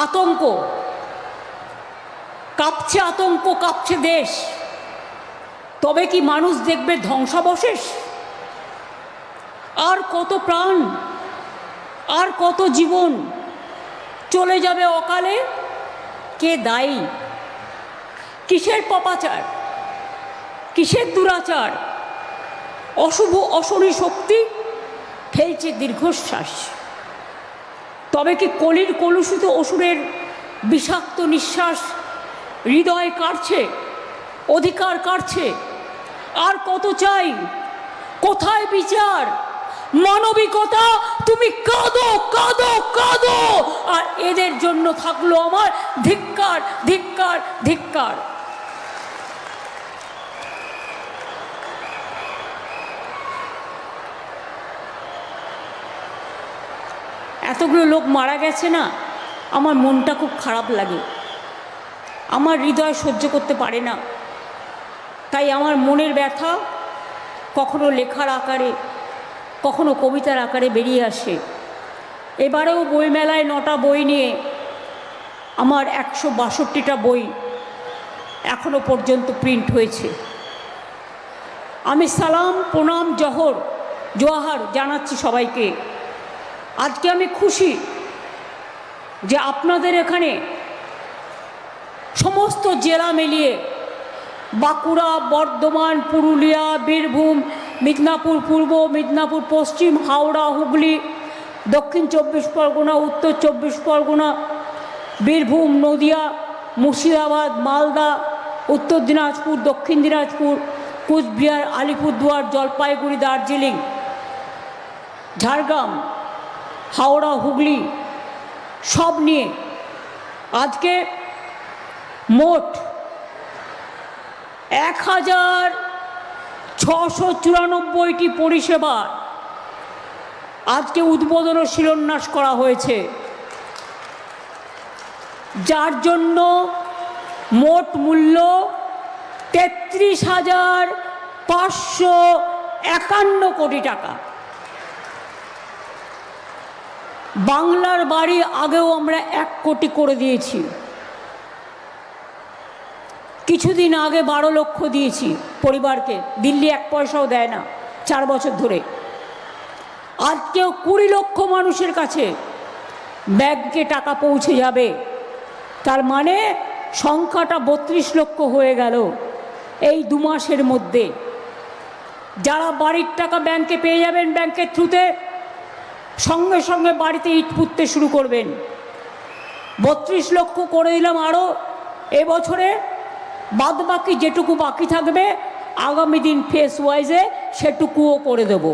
আতঙ্ক, কাঁপছে আতঙ্ক, কাঁপছে দেশ। তবে কি মানুষ দেখবে ধ্বংসাবশেষ? আর কত প্রাণ, আর কত জীবন চলে যাবে অকালে? কে দায়ী? কিসের পাপাচার, কিসের দুরাচার? অশুভ অশনি শক্তি ফেলছে দীর্ঘশ্বাস। তবে কি কলির কলুষিত অসুরের বিষাক্ত নিঃশ্বাস হৃদয় কাটছে, অধিকার কাটছে? আর কত চাই? কোথায় বিচার, মানবিকতা? তুমি কাঁদো কাঁদো কাঁদো, আর এদের জন্য থাকলো আমার ধিক্কার ধিক্কার ধিক্কার। এতগুলো লোক মারা গেছে না, আমার মনটা খুব খারাপ লাগে, আমার হৃদয় সহ্য করতে পারে না। তাই আমার মনের ব্যথা কখনো লেখার আকারে, কখনো কবিতার আকারে বেরিয়ে আসে। এবারেও বইমেলায় 9টা বই নিয়ে আমার 162টা বই এখনো পর্যন্ত প্রিন্ট হয়েছে। আমি সালাম, প্রণাম, জোহার জানাচ্ছি সবাইকে। আজকে আমি খুশি যে আপনাদের এখানে সমস্ত জেলা মিলিয়ে বাঁকুড়া, বর্ধমান, পুরুলিয়া, বীরভূম, মিদনাপুর পূর্ব, মিদনাপুর পশ্চিম, হাওড়া, হুগলি, দক্ষিণ 24 পরগনা, উত্তর 24 পরগনা, বীরভূম, নদিয়া, মুর্শিদাবাদ, মালদা, উত্তর দিনাজপুর, দক্ষিণ দিনাজপুর, কুচবিহার, আলিপুরদুয়ার, জলপাইগুড়ি, দার্জিলিং, ঝাড়গ্রাম, হাওড়া, হুগলি সব নিয়ে আজকে মোট 1694টি পরিষেবা আজকে উদ্বোধন ও শিলান্যাস করা হয়েছে, যার জন্য মোট মূল্য 33,551 কোটি টাকা। বাংলার বাড়ি আগেও আমরা 1 কোটি করে দিয়েছি, কিছুদিন আগে 12 লক্ষ দিয়েছি পরিবারকে। দিল্লি 1 পয়সাও দেয় না 4 বছর ধরে। আজকেও 20 লক্ষ মানুষের কাছে ব্যাংকে টাকা পৌঁছে যাবে। তার মানে সংখ্যাটা 32 লক্ষ হয়ে গেল এই 2 মাসের মধ্যে। যারা বাড়ির টাকা ব্যাংকে পেয়ে যাবেন ব্যাংকের থ্রুতে, সঙ্গে সঙ্গে বাড়িতে ইট পুঁততে শুরু করবেন। 32 লক্ষ করে দিলাম আরও এবছরে, বাদ বাকি যেটুকু বাকি থাকবে আগামী দিন ফেস ওয়াইজে সেটুকুও করে দেব।